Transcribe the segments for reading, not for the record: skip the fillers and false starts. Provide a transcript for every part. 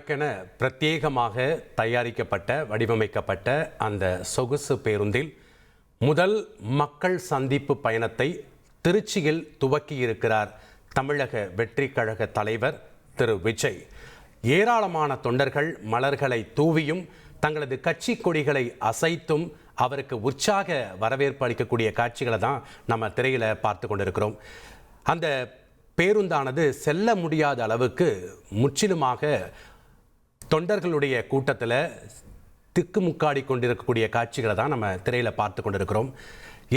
தனக்கென பிரத்யேகமாக தயாரிக்கப்பட்ட வடிவமைக்கப்பட்ட அந்த சொகுசு பேருந்தில் முதல் மக்கள் சந்திப்பு பயணத்தை திருச்சியில் துவக்கியிருக்கிறார் தமிழக வெற்றிக் கழக தலைவர் திரு விஜய். ஏராளமான தொண்டர்கள் மலர்களை தூவியும் தங்களது கட்சி கொடிகளை அசைத்தும் அவருக்கு உற்சாக வரவேற்பு அளிக்கக்கூடிய காட்சிகளை தான் நம்ம திரையில் பார்த்து கொண்டிருக்கிறோம். அந்த பேருந்தானது செல்ல முடியாத அளவுக்கு முற்றிலுமாக தொண்டர்களுடைய கூட்டத்தில் திக்குமுக்காடி கொண்டிருக்கக்கூடிய காட்சிகளை தான் நம்ம திரையில் பார்த்து கொண்டிருக்கிறோம்.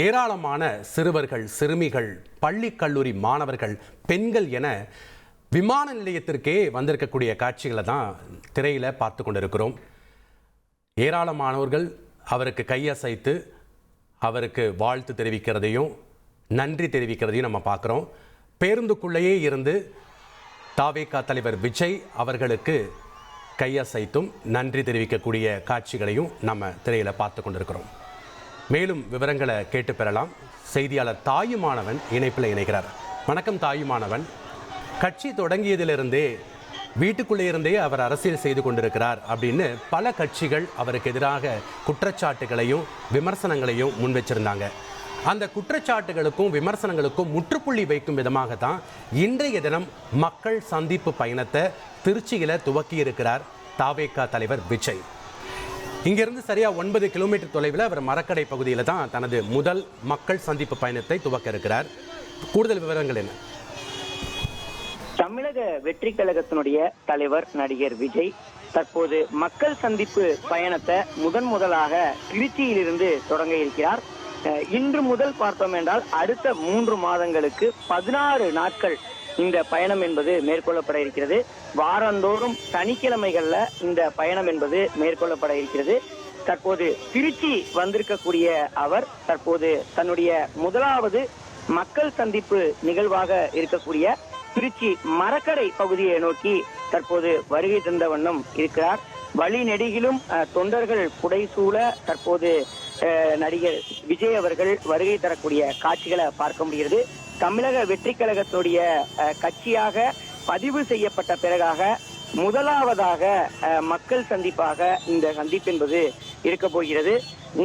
ஏராளமான சிறுவர்கள், சிறுமிகள், பள்ளி கல்லூரி மாணவர்கள், பெண்கள் என விமான நிலையத்திற்கே வந்திருக்கக்கூடிய காட்சிகளை தான் திரையில் பார்த்து கொண்டிருக்கிறோம். ஏராளமானவர்கள் அவருக்கு கையசைத்து அவருக்கு வாழ்த்து தெரிவிக்கிறதையும் நன்றி தெரிவிக்கிறதையும் நம்ம பார்க்குறோம். பேருந்துக்குள்ளேயே இருந்து தாவேகா தலைவர் விஜய் அவர்களுக்கு கையசைத்தும் நன்றி தெரிவிக்கக்கூடிய காட்சிகளையும் நம்ம திரையில் பார்த்து கொண்டிருக்கிறோம். மேலும் விவரங்களை கேட்டு பெறலாம். செய்தியாளர் தாயுமானவன் இணைப்பில் இணைகிறார். வணக்கம் தாயுமானவன். கட்சி தொடங்கியதிலிருந்தே வீட்டுக்குள்ளே இருந்தே அவர் அரசியல் செய்து கொண்டிருக்கிறார் அப்படின்னு பல கட்சிகள் அவருக்கு எதிராக குற்றச்சாட்டுகளையும் விமர்சனங்களையும் முன் வச்சிருந்தாங்க. அந்த குற்றச்சாட்டுகளுக்கும் விமர்சனங்களுக்கும் முற்றுப்புள்ளி வைக்கும் விதமாகத்தான் இன்றைய தினம் மக்கள் சந்திப்பு பயணத்தை திருச்சியில் துவக்கி இருக்கிறார் தாவேகா தலைவர் விஜய். இங்கிருந்து சரியா 9 கிலோமீட்டர் தொலைவில் அவர் மரக்கடை பகுதியில் தான் தனது முதல் மக்கள் சந்திப்பு பயணத்தை துவக்க இருக்கிறார். கூடுதல் விவரங்கள் என்ன? தமிழக வெற்றி கழகத்தினுடைய தலைவர் நடிகர் விஜய் தற்போது மக்கள் சந்திப்பு பயணத்தை முதலாக திருச்சியிலிருந்து தொடங்க இருக்கிறார். இன்று முதல் பார்த்தோம் என்றால் அடுத்த 3 மாதங்களுக்கு 16 நாட்கள் இந்த பயணம் என்பது மேற்கொள்ளப்பட இருக்கிறது. வாரந்தோறும் சனிக்கிழமைகள்ல இந்த பயணம் என்பது மேற்கொள்ளப்பட இருக்கிறது. தற்போது திருச்சி வந்திருக்கக்கூடிய அவர் தற்போது தன்னுடைய முதலாவது மக்கள் சந்திப்பு நிகழ்வாக இருக்கக்கூடிய திருச்சி மரக்கடை பகுதியை நோக்கி தற்போது வருகை தந்த வண்ணம் இருக்கிறார். வழி நெடுகிலும் தொண்டர்கள் புடைசூழ தற்போது நடிகர் விஜய் அவர்கள் வருகை தரக்கூடிய காட்சிகளை பார்க்க முடிகிறது. தமிழக வெற்றி கழகத்துடைய கட்சியாக பதிவு செய்யப்பட்ட பிறகாக முதலாவதாக மக்கள் சந்திப்பாக இந்த சந்திப்பு என்பது இருக்க போகிறது.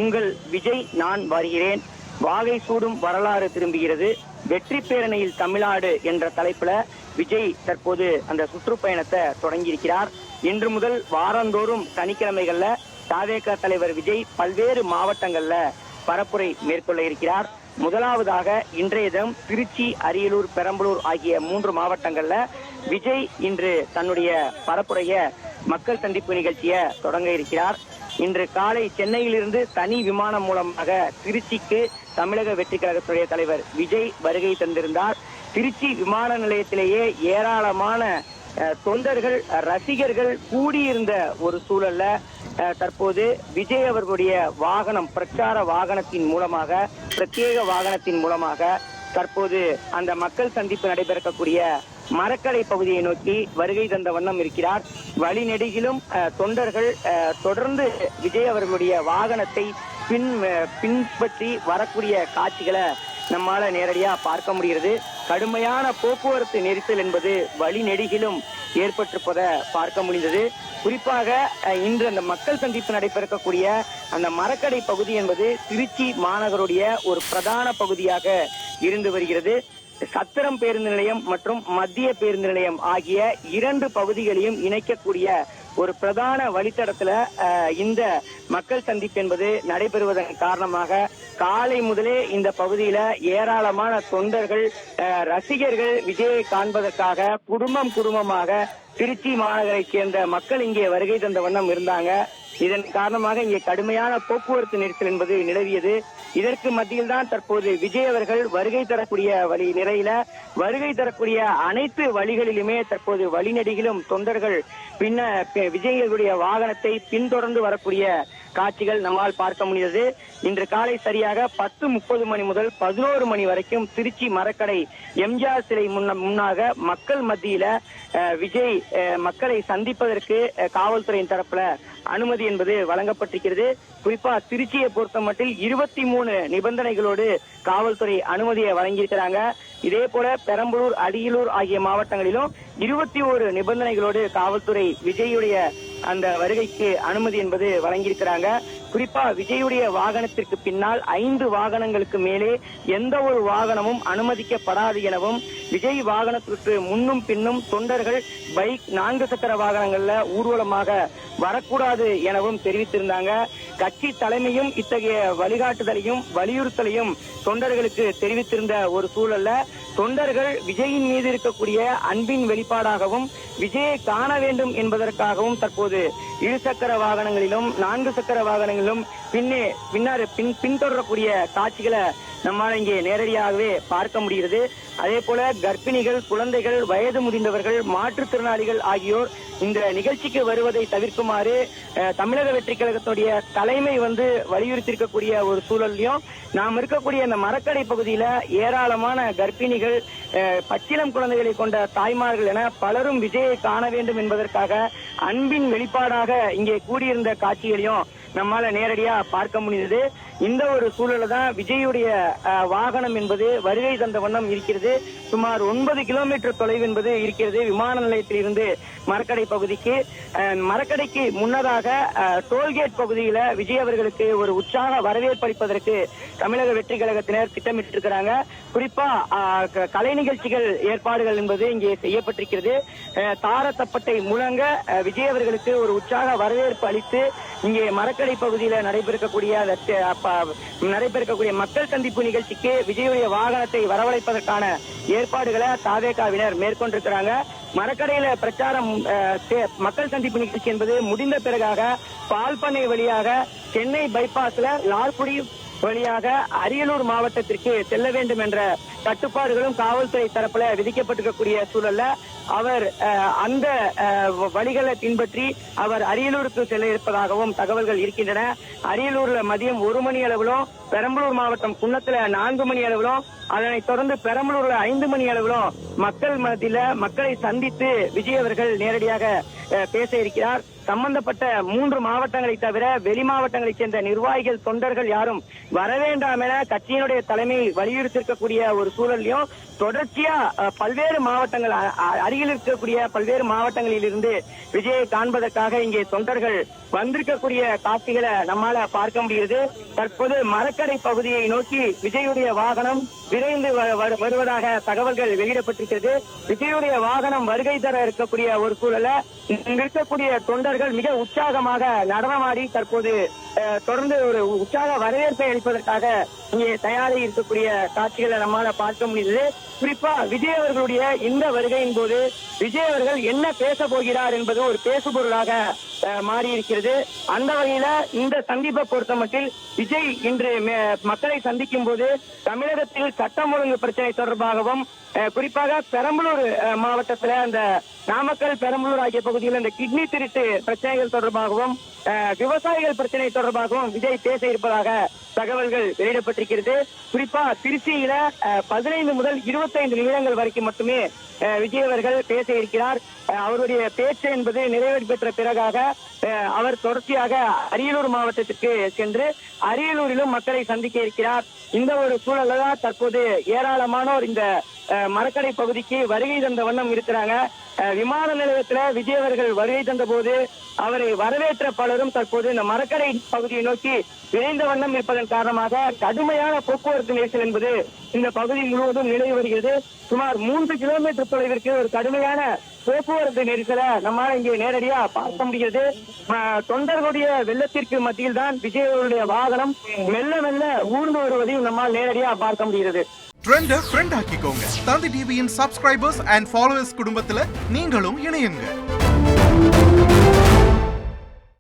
உங்கள் விஜய் நான் வருகிறேன், வாகை சூடும் வரலாறு திரும்புகிறது, வெற்றி பேரணியில் தமிழ்நாடு என்ற தலைப்புல விஜய் தற்போது அந்த சுற்றுப்பயணத்தை தொடங்கியிருக்கிறார். இன்று முதல் வாரந்தோறும் சனிக்கிழமைகள்ல தாவேகா தலைவர் விஜய் பல்வேறு மாவட்டங்கள்ல பரப்புரை மேற்கொள்ள இருக்கிறார். முதலாவதாக இன்றைய தினம் திருச்சி, அரியலூர், பெரம்பலூர் ஆகிய 3 மாவட்டங்கள்ல விஜய் இன்று தன்னுடைய பரப்புரைய மக்கள் சந்திப்பு நிகழ்ச்சியை தொடங்க இருக்கிறார். இன்று காலை சென்னையிலிருந்து தனி விமானம் மூலமாக திருச்சிக்கு தமிழக வெற்றி கழகத்துடைய தலைவர் விஜய் வருகை தந்திருந்தார். திருச்சி விமான நிலையத்திலேயே ஏராளமான தொண்டர்கள், ரசிகர்கள் கூடியிருந்த ஒரு சூழல்ல தற்போது விஜய் அவர்களுடைய வாகனம், பிரச்சார வாகனத்தின் மூலமாக, பிரத்யேக வாகனத்தின் மூலமாக தற்போது அந்த மக்கள் சந்திப்பு நடைபெறக்கூடிய மரக்கடை பகுதியை நோக்கி வருகை தந்த வண்ணம் இருக்கிறார். வழி நெடுகிலும் தொண்டர்கள் தொடர்ந்து விஜய் அவர்களுடைய வாகனத்தை பின்பற்றி வரக்கூடிய காட்சிகளை நம்மால நேரடியா பார்க்க முடிகிறது. கடுமையான போக்குவரத்து நெரிசல் என்பது வழி நெடுகிலும் ஏற்பட்டிருப்பதை பார்க்க முடிந்தது. குறிப்பாக இன்று அந்த மக்கள் சந்திப்பு நடைபெறக்கூடிய அந்த மரக்கடை பகுதி என்பது திருச்சி மாநகருடைய ஒரு பிரதான பகுதியாக இருந்து வருகிறது. சத்திரம் பேருந்து நிலையம் மற்றும் மத்திய பேருந்து நிலையம் ஆகிய 2 பகுதிகளையும் இணைக்கக்கூடிய ஒரு பிரதான வழித்தடத்துல இந்த மக்கள் சந்திப்பு என்பது நடைபெறுவதன் காரணமாக காலை முதலே இந்த பகுதியில ஏராளமான தொண்டர்கள், ரசிகர்கள் விஜயை காண்பதற்காக குடும்பமாக திருச்சி மாநகரை சேர்ந்த மக்கள் இங்கே வருகை தந்த வண்ணம் இருந்தாங்க. இதன் காரணமாக இங்கே கடுமையான போக்குவரத்து நெரிசல் என்பது நிலவியது. இதற்கு மத்தியில் தான் தற்போது விஜய் அவர்கள் வருகை தரக்கூடிய வழி நிறையில வருகை தரக்கூடிய அனைத்து வழிகளிலுமே தற்போது வழிநெடுகிலும் தொண்டர்கள் விஜயனுடைய வாகனத்தை பின்தொடர்ந்து வரக்கூடிய காட்சிகள் நம்மால் பார்க்க முடிந்தது. இன்று காலை சரியாக 10:30 மணி முதல் 11 மணி வரைக்கும் திருச்சி மரக்கடை எம்ஜிஆர் சிலை முன்னாக மக்கள் மத்தியில விஜய் மக்களை சந்திப்பதற்கு காவல்துறையின் தரப்புல அனுமதி என்பது வழங்கப்பட்டிருக்கிறது. குறிப்பா திருச்சியை பொறுத்த மட்டில் 23 நிபந்தனைகளோடு காவல்துறை அனுமதியை வழங்கியிருக்கிறாங்க. இதே போல பெரம்பலூர், அரியலூர் ஆகிய மாவட்டங்களிலும் 21 நிபந்தனைகளோடு காவல்துறை விஜயுடைய அந்த வருகைக்கு அனுமதி என்பது வழங்கியிருக்கிறாங்க. குறிப்பா விஜயுடைய வாகனத்திற்கு பின்னால் 5 வாகனங்களுக்கு மேலே எந்த ஒரு வாகனமும் அனுமதிக்கப்படாது எனவும், விஜய் வாகனத்திற்கு முன்னும் பின்னும் தொண்டர்கள் பைக், 4 சக்கர வாகனங்கள்ல ஊர்வலமாக வரக்கூடாது எனவும் தெரிவித்திருந்தாங்க. கட்சி தலைமையும் இத்தகைய வழிகாட்டுதலையும் வலியுறுத்தலையும் தொண்டர்களுக்கு தெரிவித்திருந்த ஒரு சூழல்ல தொண்டர்கள் விஜயின் மீது இருக்கக்கூடிய அன்பின் வெளிப்பாடாகவும் விஜயை காண வேண்டும் என்பதற்காகவும் தற்போது 2 சக்கர வாகனங்களிலும் 4 சக்கர வாகனங்களிலும் பின்தொடரக்கூடிய காட்சிகளை நம்மால் இங்கே நேரடியாகவே பார்க்க முடிகிறது. அதே போல கர்ப்பிணிகள், குழந்தைகள், வயது முதிர்ந்தவர்கள், மாற்றுத்திறனாளிகள் ஆகியோர் இந்த நிகழ்ச்சிக்கு வருவதை தவிர்க்குமாறு தமிழக வெற்றி கழகத்துடைய தலைமை வலியுறுத்தியிருக்கக்கூடிய ஒரு சூழலையும், நாம் இருக்கக்கூடிய இந்த மரக்கடை பகுதியில ஏராளமான கர்ப்பிணிகள், பச்சிளம் குழந்தைகளை கொண்ட தாய்மார்கள் என பலரும் விஜயை காண வேண்டும் என்பதற்காக அன்பின் வெளிப்பாடாக இங்கே கூடியிருந்த காட்சிகளையும் நம்மால நேரடியா பார்க்க முடிந்தது. இந்த ஒரு சூழல தான் விஜயுடைய வாகனம் என்பது வருகை தந்த வண்ணம் இருக்கிறது. சுமார் 9 கிலோமீட்டர் தொலைவு என்பது இருக்கிறது விமான நிலையத்தில் இருந்து மரக்கடை பகுதிக்கு. மரக்கடைக்கு முன்னதாக டோல்கேட் பகுதியில விஜய் அவர்களுக்கு ஒரு உற்சாக வரவேற்பு அளிப்பதற்கு தமிழக வெற்றி கழகத்தினர் திட்டமிட்டிருக்கிறாங்க. குறிப்பா கலை நிகழ்ச்சிகள் ஏற்பாடுகள் என்பது இங்கே செய்யப்பட்டிருக்கிறது. தாரத்தப்பட்டை முழங்க விஜய் அவர்களுக்கு ஒரு உற்சாக வரவேற்பு அளித்து இங்கே மரக்கடை பகுதியில் நடைபெறக்கூடிய மக்கள் சந்திப்பு நிகழ்ச்சிக்கு விஜயுடைய வாகனத்தை வரவழைப்பதற்கான ஏற்பாடுகளை தாவேகாவினர் மேற்கொண்டிருக்கிறாங்க. மரக்கடையில பிரச்சாரம் மக்கள் சந்திப்பு நிகழ்ச்சி என்பது முடிந்த பிறகாக பால்பண்ணை வழியாக சென்னை பைபாஸ்ல லால்குடி வழியாக அரியலூர் மாவட்டத்திற்கு செல்ல வேண்டும் என்ற கட்டுப்பாடுகளும் காவல்துறை தரப்புல விதிக்கப்பட்டிருக்கக்கூடிய சூழல்ல அவர் அந்த வழிகளை பின்பற்றி அவர் அரியலூருக்கு செல்ல இருப்பதாகவும் தகவல்கள் இருக்கின்றன. அரியலூர்ல மதியம் 1 மணி அளவிலும், பெரம்பலூர் மாவட்டம் குன்னத்துல 4 மணி அளவிலும், அதனைத் தொடர்ந்து பெரம்பலூர்ல 5 மணி அளவிலும் மக்கள் மத்தியில மக்களை சந்தித்து விஜய் அவர்கள் நேரடியாக பேச இருக்கிறார். சம்பந்தப்பட்ட 3 மாவட்டங்களை தவிர வெளி மாவட்டங்களைச் சேர்ந்த நிர்வாகிகள், தொண்டர்கள் யாரும் வர வேண்டாம் என கட்சியினுடைய தலைமை வலியுறுத்திருக்கக்கூடிய ஒரு சூழலையும் தொடர்ச்சியா பல்வேறு மாவட்டங்கள் அருகில் இருக்கக்கூடிய பல்வேறு மாவட்டங்களில் இருந்து விஜயை காண்பதற்காக இங்கே தொண்டர்கள் வந்திருக்கக்கூடிய காட்சிகளை நம்மால பார்க்க முடிகிறது. தற்போது மரக்கடை பகுதியை நோக்கி விஜயுடைய வாகனம் விரைந்து வருவதாக தகவல்கள் வெளியிடப்பட்டிருக்கிறது. விஜயுடைய வாகனம் வருகை தர இருக்கக்கூடிய ஒரு சூழல இருக்கக்கூடிய தொண்டர்கள் மிக உற்சாகமாக நடனமாடி தற்போது தொடர்ந்து ஒரு உற்சாக வரவேற்பை அளிப்பதற்காக இங்கே தயாராகி இருக்கக்கூடிய காட்சிகளை நம்மால பார்க்க முடியுது. குறிப்பா விஜய் அவர்களுடைய இந்த வருகையின் போது விஜய் அவர்கள் என்ன பேச போகிறார் என்பது ஒரு பேசுபொருளாக மாறியிருக்கிறது. அந்த வகையில இந்த சந்திப்பை பொறுத்தமட்டில் விஜய் இன்று மக்களை சந்திக்கும் போது தமிழகத்தில் சட்டம் ஒழுங்கு பிரச்சனை தொடர்பாகவும், குறிப்பாக பெரம்பலூர் மாவட்டத்தில் அந்த நாமக்கல், பெரம்பலூர் ஆகிய பகுதியில் இந்த கிட்னி திருட்டு பிரச்சனைகள் தொடர்பாகவும், விவசாயிகள் பிரச்சனை தொடர்பாகவும் விஜய் பேச இருப்பதாக தகவல்கள் வெளியிடப்பட்டிருக்கிறது. குறிப்பா திருச்சியில 15 முதல் 25 நிமிடங்கள் வரைக்கும் மட்டுமே விஜய் அவர்கள் பேச இருக்கிறார். அவருடைய பேச்சு என்பது நிறைவேறி பெற்ற பிறகாக அவர் தொடர்ச்சியாக அரியலூர் மாவட்டத்திற்கு சென்று அரியலூரிலும் மக்களை சந்திக்க இருக்கிறார். இந்த ஒரு சூழல்ல தான் தற்போது ஏராளமானோர் இந்த மரக்கடை பகுதிக்கு வருகை தந்த வண்ணம் இருக்கிறாங்க. விமான நிலையத்துல விஜய் அவர்கள் வருகை தந்த போது அவரை வரவேற்ற பலரும் தற்போது இந்த மரக்கடை பகுதியை நோக்கி விரைந்த வண்ணம் இருப்பதன் காரணமாக கடுமையான போக்குவரத்து நெரிசல் என்பது இந்த பகுதி முழுவதும் நிலவி வருகிறது. சுமார் 3 கிலோமீட்டர் தொலைவிற்கு ஒரு கடுமையான போக்குவரத்து நெரிசலை நம்மால் இங்கே நேரடியா பார்க்க முடிகிறது. தொண்டர்களுடைய வெள்ளத்திற்கு மத்தியில் தான் விஜய் அவருடைய வாகனம் மெல்ல மெல்ல ஊர்ந்து வருவதையும் நம்மால் நேரடியா பார்க்க முடிகிறது. ட்ரெண்ட ஃப்ரெண்ட் ஆக்கிக்கோங்க. தந்தி டிவியின் சப்ஸ்கிரைபர்ஸ் அண்ட் ஃபாலோவர்ஸ் குடும்பத்துல நீங்களும் இணையுங்க.